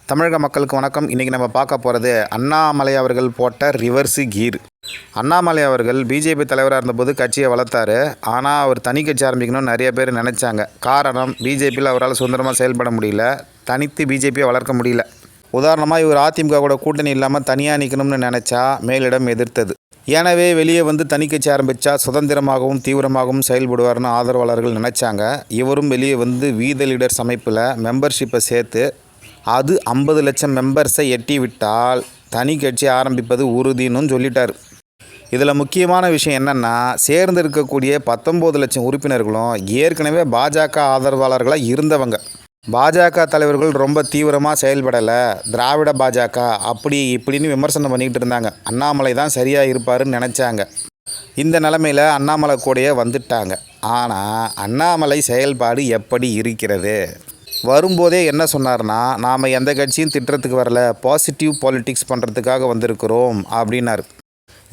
தமிழக மக்களுக்கு வணக்கம். இன்றைக்கி நம்ம பார்க்க போகிறது அண்ணாமலை அவர்கள் போட்ட ரிவர்ஸு கீர். அண்ணாமலை அவர்கள் பிஜேபி தலைவராக இருந்தபோது கட்சியை வளர்த்தாரு. ஆனால் அவர் தனி கட்சி ஆரம்பிக்கணும்னு நிறைய பேர் நினச்சாங்க. காரணம், பிஜேபியில் அவரால் சுதந்திரமாக செயல்பட முடியல, தனித்து பிஜேபியை வளர்க்க முடியல. உதாரணமாக, இவர் அதிமுக கூட கூட்டணி இல்லாமல் தனியாக நிற்கணும்னு நினச்சா மேலிடம் எதிர்த்தது. எனவே வெளியே வந்து தனி கட்சி ஆரம்பித்தா சுதந்திரமாகவும் தீவிரமாகவும் செயல்படுவார்னு ஆதரவாளர்கள் நினச்சாங்க. இவரும் வெளியே வந்து வீத லீடர்ஸ் அமைப்பில் மெம்பர்ஷிப்பை சேர்த்து அது 50 லட்சம் மெம்பர்ஸை எட்டி விட்டால் தனி கட்சி ஆரம்பிப்பது உறுதின்னு சொல்லிட்டார். இதில் முக்கியமான விஷயம் என்னென்னா, சேர்ந்து இருக்கக்கூடிய 19 லட்சம் உறுப்பினர்களும் ஏற்கனவே பாஜக ஆதரவாளர்களாக இருந்தவங்க. பாஜக தலைவர்கள் ரொம்ப தீவிரமாக செயல்படலை, திராவிட பாஜக அப்படி இப்படின்னு விமர்சனம் பண்ணிக்கிட்டு இருந்தாங்க. அண்ணாமலை தான் சரியாக இருப்பாருன்னு நினச்சாங்க. இந்த நிலைமையில் அண்ணாமலை கூடயே வந்துட்டாங்க. ஆனால் அண்ணாமலை செயல்பாடு எப்படி இருக்கிறது? வரும்போதே என்ன சொன்னார்னா, நாம் எந்த கட்சியும் திட்டுறதுக்கு வரல, பாசிட்டிவ் பாலிட்டிக்ஸ் பண்ணுறதுக்காக வந்திருக்கிறோம் அப்படின்னாரு.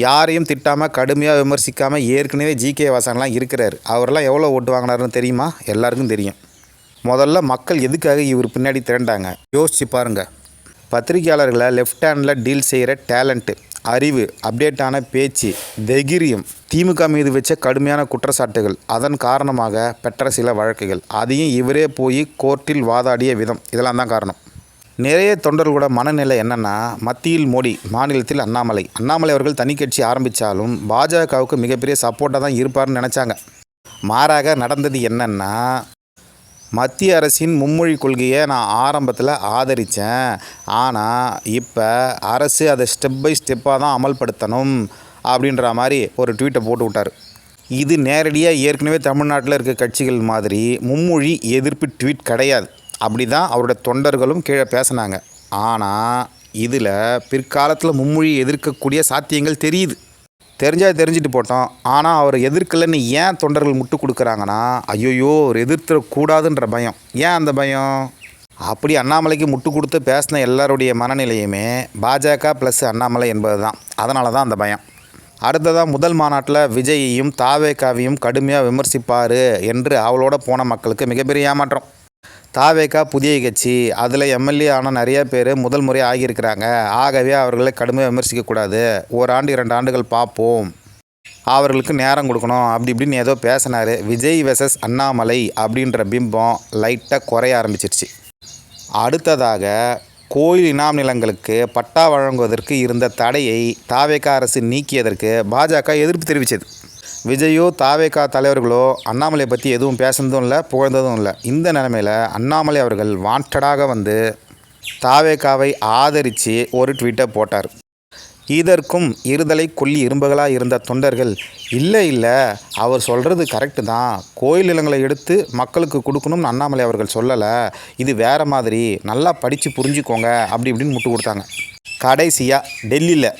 யாரையும் திட்டாமல் கடுமையாக விமர்சிக்காமல் ஏற்கனவே ஜிகே வாசன்லாம் இருக்கிறார். அவரெல்லாம் எவ்வளோ ஓட்டு வாங்கினாருன்னு தெரியுமா? எல்லாருக்கும் தெரியும். முதல்ல மக்கள் எதுக்காக இவர் பின்னாடி திரண்டாங்க யோசிச்சு பாருங்கள். பத்திரிகையாளர்களை லெஃப்ட் ஹேண்டில் டீல் செய்கிற டேலண்ட்டு, அறிவு, அப்டேட்டான பேச்சு, தைரியம், திமுக மீது வச்ச கடுமையான குற்றச்சாட்டுகள், அதன் காரணமாக பெற்ற சில வழக்குகள், அதையும் இவரே போய் கோர்ட்டில் வாதாடிய விதம், இதெல்லாம் தான் காரணம். நிறைய தொண்டர்களோட மனநிலை என்னென்னா, மத்தியில் மோடி, மாநிலத்தில் அண்ணாமலை. அண்ணாமலை அவர்கள் தனி கட்சி ஆரம்பித்தாலும் பாஜகவுக்கு மிகப்பெரிய சப்போர்ட்டாக தான் இருப்பார்னு நினச்சாங்க. மாறாக நடந்தது என்னென்னா, மத்திய அரசின் மும்மொழி கொள்கையை நான் ஆரம்பத்தில் ஆதரித்தேன், ஆனால் இப்போ அரசு அதை ஸ்டெப் பை ஸ்டெப்பாக தான் அமல்படுத்தணும் அப்படின்ற மாதிரி ஒரு ட்வீட்டை போட்டு விட்டார். இது நேரடியாக ஏற்கனவே தமிழ்நாட்டில் இருக்க கட்சிகள் மாதிரி மும்மொழி எதிர்ப்பு ட்வீட் கிடையாது. அப்படி தான் அவரோட தொண்டர்களும் கீழே பேசினாங்க. ஆனால் இதில் பிற்காலத்தில் மும்மொழி எதிர்க்கக்கூடிய சாத்தியங்கள் தெரியுது. தெரிஞ்சிட்டு போட்டோம். ஆனால் அவர் எதிர்க்கலைன்னு ஏன் தொண்டர்கள் முட்டு கொடுக்குறாங்கன்னா, ஐயோயோ அவர் எதிர்த்தக்கூடாதுன்ற பயம். ஏன் அந்த பயம்? அப்படி அண்ணாமலைக்கு முட்டு கொடுத்து பேசின எல்லாருடைய மனநிலையுமே பாஜக ப்ளஸ் அண்ணாமலை என்பது தான். அதனால தான் அந்த பயம். அடுத்ததாக முதல் மாநாட்டில் விஜயையும் தாவேகாவையும் கடுமையாக விமர்சிப்பார் என்று அவளோட போன மக்களுக்கு மிகப்பெரிய ஏமாற்றம். தாவேகா புதிய கட்சி, அதில் எம்எல்ஏ ஆனால் நிறைய பேர் முதல் முறை ஆகியிருக்கிறாங்க. ஆகவே அவர்களை கடுமையாக விமர்சிக்கக்கூடாது, 1 ஆண்டு 2 ஆண்டுகள் பார்ப்போம், அவர்களுக்கு நேரம் கொடுக்கணும், அப்படி இப்படின்னு ஏதோ பேசினார். விஜய் வெர்சஸ் அண்ணாமலை அப்படின்ற பிம்பம் லைட்டாக குறைய ஆரம்பிச்சிருச்சு. அடுத்ததாக, கோயில் இனாம் நிலங்களுக்கு பட்டா வழங்குவதற்கு இருந்த தடையை தாவேகா அரசு நீக்கியதற்கு பாஜக எதிர்ப்பு தெரிவித்தது. விஜயோ தாவேகா தலைவர்களோ அண்ணாமலை பற்றி எதுவும் பேசுனதும் இல்லை, புகழ்ந்ததும் இல்லை. இந்த நிலைமையில் அண்ணாமலை அவர்கள் வாண்டடாக வந்து தாவேகாவை ஆதரித்து ஒரு ட்வீட்டை போட்டார். இதற்கும் இருதலை கொல்லி இரும்புகளாக இருந்த தொண்டர்கள், இல்லை அவர் சொல்கிறது கரெக்டு தான், கோயில் நிலங்களை எடுத்து மக்களுக்கு கொடுக்கணும்னு அண்ணாமலை அவர்கள் சொல்லலை, இது வேறு மாதிரி, நல்லா படித்து புரிஞ்சுக்கோங்க அப்படி இப்படின்னு முட்டு கொடுத்தாங்க. கடைசியாக டெல்லியில்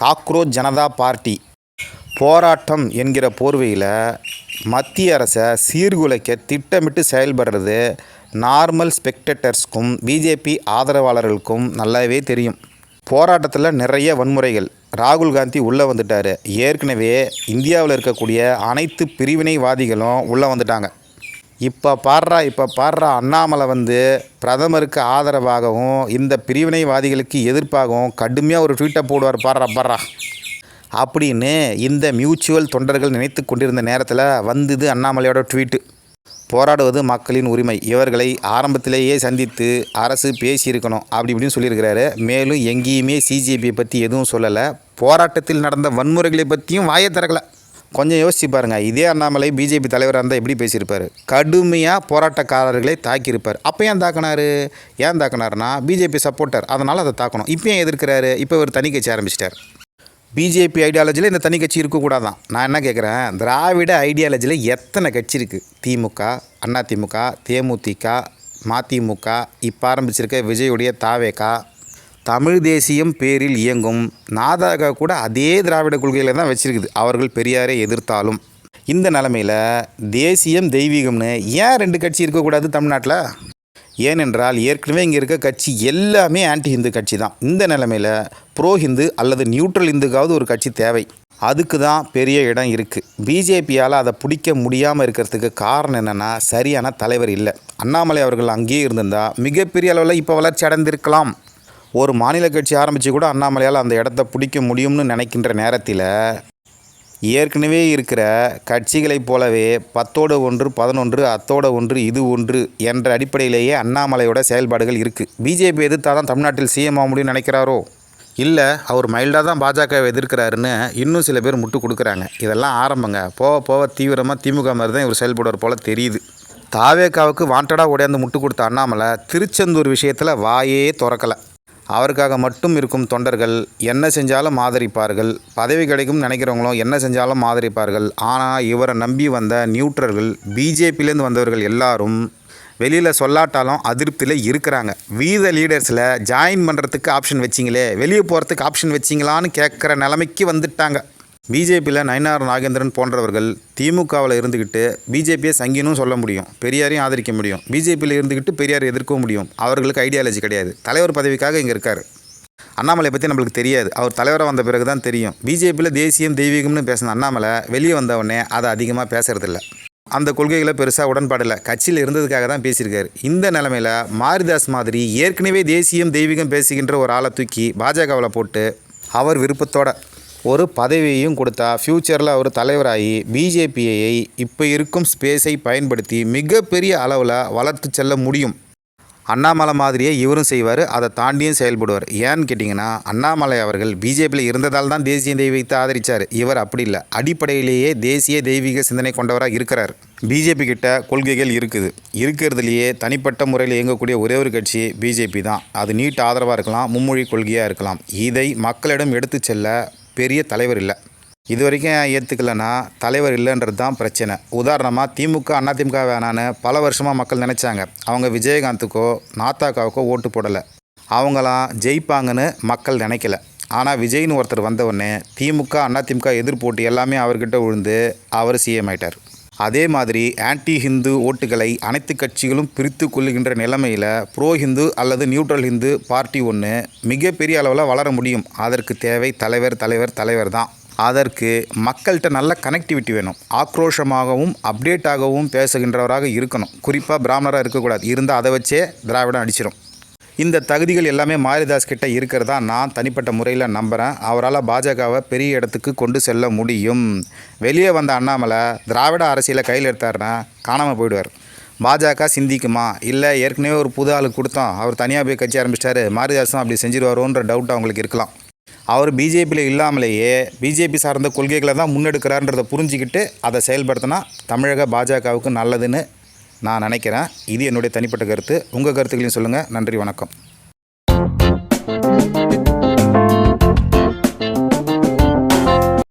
காக்ரோச் ஜனதா பார்ட்டி போராட்டம் என்கிற போர்வையில் மத்திய அரசை சீர்குலைக்க திட்டமிட்டு செயல்படுறது நார்மல் ஸ்பெக்டேட்டர்ஸ்க்கும் பிஜேபி ஆதரவாளர்களுக்கும் நல்லாவே தெரியும். போராட்டத்தில் நிறைய வன்முறைகள். ராகுல் காந்தி உள்ளே வந்துட்டார். ஏற்கனவே இந்தியாவில் இருக்கக்கூடிய அனைத்து பிரிவினைவாதிகளும் உள்ளே வந்துட்டாங்க. இப்போ பாடுறா அண்ணாமலை வந்து பிரதமருக்கு ஆதரவாகவும் இந்த பிரிவினைவாதிகளுக்கு எதிர்ப்பாகவும் கடுமையாக ஒரு ட்வீட்டை போடுவார், பாடுறா அப்படின்னு இந்த மியூச்சுவல் தொண்டர்கள் நினைத்து கொண்டிருந்த நேரத்தில் வந்தது அண்ணாமலையோட ட்வீட்டு. போராடுவது மக்களின் உரிமை, இவர்களை ஆரம்பத்திலேயே சந்தித்து அரசு பேசியிருக்கணும் அப்படி இப்படின்னு சொல்லியிருக்கிறாரு. மேலும் எங்கேயுமே சிஜேபியை பற்றி எதுவும் சொல்லலை, போராட்டத்தில் நடந்த வன்முறைகளை பற்றியும் வாயை திறக்கலை. கொஞ்சம் யோசிச்சு பாருங்கள், இதே அண்ணாமலை பிஜேபி தலைவராக இருந்தால் எப்படி பேசியிருப்பார்? கடுமையாக போராட்டக்காரர்களை தாக்கியிருப்பார். அப்போ ஏன் தாக்கினாருன்னா பிஜேபி சப்போர்ட்டர், அதனால் அதை தாக்கணும். இப்போ ஏன் எதிர்க்கிறாரு? இப்போ ஒரு தனி கட்சி ஆரம்பிச்சிட்டார். பிஜேபி ஐடியாலஜியில் இந்த தனி கட்சி இருக்கக்கூடாதான். நான் என்ன கேட்குறேன், திராவிட ஐடியாலஜியில் எத்தனை கட்சி இருக்குது? திமுக, அதிமுக, தேமுதிக, மதிமுக, இப்போ ஆரம்பிச்சிருக்க விஜயுடைய தாவேகா, தமிழ் தேசியம் பேரில் இயங்கும் நாதாக கூட அதே திராவிட கொள்கையில் தான் வச்சுருக்குது, அவர்கள் பெரியாரை எதிர்த்தாலும். இந்த நிலமையில் தேசியம் தெய்வீகம்னு ஏன் 2 கட்சி இருக்கக்கூடாது தமிழ்நாட்டில்? ஏனென்றால் ஏற்கனவே இங்கே இருக்க கட்சி எல்லாமே ஆன்டி ஹிந்து கட்சி தான். இந்த நிலைமையில் ப்ரோ ஹிந்து அல்லது நியூட்ரல் ஹிந்துக்காவது ஒரு கட்சி தேவை. அதுக்கு தான் பெரிய இடம் இருக்குது. பிஜேபியால் அதை பிடிக்க முடியாமல் இருக்கிறதுக்கு காரணம் என்னென்னா, சரியான தலைவர் இல்லை. அண்ணாமலை அவர்கள் அங்கேயே இருந்திருந்தால் மிகப்பெரிய அளவில் இப்போ வளர்ச்சி அடைந்திருக்கலாம். ஒரு மாநில கட்சி ஆரம்பித்து கூட அண்ணாமலையால் அந்த இடத்த பிடிக்க முடியும்னு நினைக்கின்ற நேரத்தில் ஏற்கனவே இருக்கிற கட்சிகளைப் போலவே 10ஓடு 1 11 அத்தோட 1 இது 1 என்ற அடிப்படையிலேயே அண்ணாமலையோட செயல்பாடுகள் இருக்குது. பிஜேபி எதிர்த்தால் தான் தமிழ்நாட்டில் சிஎம் ஆக முடியும்னு நினைக்கிறாரோ, இல்லை அவர் மைல்டாக தான் பாஜகவை எதிர்க்கிறாருன்னு இன்னும் சில பேர் முட்டு கொடுக்குறாங்க. இதெல்லாம் ஆரம்பங்க. போக போக தீவிரமாக திமுக மாதிரி தான் இவர் செயல்படுவார் போல் தெரியுது. தாவேக்காவுக்கு வாண்டடாக ஓடியாந்து முட்டு கொடுத்த அண்ணாமலை திருச்செந்தூர் விஷயத்தில் வாயே திறக்கலை. அவருக்காக மட்டும் இருக்கும் தொண்டர்கள் என்ன செஞ்சாலும் ஆதரிப்பார்கள். பதவி கிடைக்கும் நினைக்கிறவங்களும் என்ன செஞ்சாலும் ஆதரிப்பார்கள். ஆனால் இவரை நம்பி வந்த நியூட்ரல்கள், பிஜேபியிலேருந்து வந்தவர்கள் எல்லாரும் வெளியில் சொல்லாட்டாலும் அதிருப்தியில் இருக்கிறாங்க. வீத லீடர்ஸில் ஜாயின் பண்ணுறதுக்கு ஆப்ஷன் வச்சிங்களே, வெளியே போகிறதுக்கு ஆப்ஷன் வச்சிங்களான்னு கேட்குற நிலைமைக்கு வந்துட்டாங்க. பிஜேபியில் நயினார் நாகேந்திரன் போன்றவர்கள் திமுகவில் இருந்துக்கிட்டு பிஜேபியை சங்கினும் சொல்ல முடியும், பெரியாரையும் ஆதரிக்க முடியும். பிஜேபியில் இருந்துக்கிட்டு பெரியாரை எதிர்க்கவும் முடியும். அவர்களுக்கு ஐடியாலஜி கிடையாது. தலைவர் பதவிக்காக இங்கே இருக்கார். அண்ணாமலை பற்றி நம்மளுக்கு தெரியாது. அவர் தலைவராக வந்த பிறகு தான் தெரியும். பிஜேபியில் தேசியம் தெய்வீகம்னு பேசின அண்ணாமலை வெளியே வந்தவுடனே அதை அதிகமாக பேசுறதில்ல. அந்த கொள்கைகளை பெருசாக உடன்பாடில்லை. கட்சியில் இருந்ததுக்காக தான் பேசியிருக்காரு. இந்த நிலைமையில் மாரிதாஸ் மாதிரி ஏற்கனவே தேசியம் தெய்வீகம் பேசுகின்ற ஒரு ஆளை தூக்கி பாஜகவில் போட்டு அவர் விருப்பத்தோட ஒரு பதவியையும் கொடுத்தா ஃப்யூச்சரில் அவர் தலைவராகி பிஜேபியை இப்போ இருக்கும் ஸ்பேஸை பயன்படுத்தி மிகப்பெரிய அளவில் வளர்த்து செல்ல முடியும். அண்ணாமலை மாதிரியே இவரும் செய்வார். அதை தாண்டியும் செயல்படுவார். ஏன்னு கேட்டிங்கன்னா, அண்ணாமலை அவர்கள் பிஜேபியில் இருந்ததால் தான் தேசிய தெய்வீகத்தை ஆதரித்தார். இவர் அப்படி இல்லை. அடிப்படையிலேயே தேசிய தெய்வீக சிந்தனை கொண்டவராக இருக்கிறார். பிஜேபி கிட்ட கொள்கைகள் இருக்கிறதுலையே தனிப்பட்ட முறையில் இயங்கக்கூடிய ஒரே ஒரு கட்சி பிஜேபி தான். அது நீட் ஆதரவாக இருக்கலாம், மும்மொழி கொள்கையாக இருக்கலாம். இதை மக்களிடம் எடுத்து செல்ல பெரிய தலைவர் இல்லை. இது வரைக்கும் ஏற்றுக்கலைன்னா தலைவர் இல்லைன்றது தான் பிரச்சனை. உதாரணமாக திமுக அதிமுக வேணான்னு பல வருஷமாக மக்கள் நினச்சாங்க. அவங்க விஜயகாந்துக்கோ நாத்தாக்காவுக்கோ ஓட்டு போடலை. அவங்களாம் ஜெயிப்பாங்கன்னு மக்கள் நினைக்கல. ஆனால் விஜய்னு ஒருத்தர் வந்தவுடனே திமுக அதிமுக எதிர்போட்டு எல்லாமே அவர்கிட்ட விழுந்து அவர் சிஎம் ஆயிட்டார். அதே மாதிரி ஆன்டி ஹிந்து ஓட்டுகளை அனைத்து கட்சிகளும் பிரித்து கொள்ளுகின்ற நிலைமையில் ப்ரோ ஹிந்து அல்லது நியூட்ரல் ஹிந்து பார்ட்டி ஒன்று மிகப்பெரிய அளவில் வளர முடியும். அதற்கு தேவை தலைவர் தான். அதற்கு மக்கள்கிட்ட நல்ல கனெக்டிவிட்டி வேணும். ஆக்ரோஷமாகவும் அப்டேட்டாகவும் பேசுகின்றவராக இருக்கணும். குறிப்பாக பிராமணராக இருக்கக்கூடாது. இருந்தால் அதை வச்சே திராவிடம் அடிச்சிடும். இந்த தகுதிகள் எல்லாமே மாரிதாஸ் கிட்ட இருக்கிறதா நான் தனிப்பட்ட முறையில் நம்புகிறேன். அவரால் பாஜகவை பெரிய இடத்துக்கு கொண்டு செல்ல முடியும். வெளியே வந்த அண்ணாமலை திராவிட அரசியலை கையில் எடுத்தாருன்னா காணாமல் போயிடுவார். பாஜக சிந்திக்குமா, இல்லை ஏற்கனவே ஒரு புது ஆளுக்கு கொடுத்தோம், அவர் தனியாக போய் கட்சி ஆரம்பிச்சிட்டாரு, மாரிதாஸும் அப்படி செஞ்சிருவாரோன்ற டவுட் அவங்களுக்கு இருக்கலாம். அவர் பிஜேபியில் இல்லாமலேயே பிஜேபி சார்ந்த கொள்கைகளை தான் முன்னெடுக்கிறார்ன்றதை புரிஞ்சிக்கிட்டு அதை செயல்படுத்தினா தமிழக பாஜகவுக்கு நல்லதுன்னு நான் நினைக்கிறேன். இது என்னுடைய தனிப்பட்ட கருத்து. உங்கள் கருத்துக்களையும் சொல்லுங்கள். நன்றி, வணக்கம்.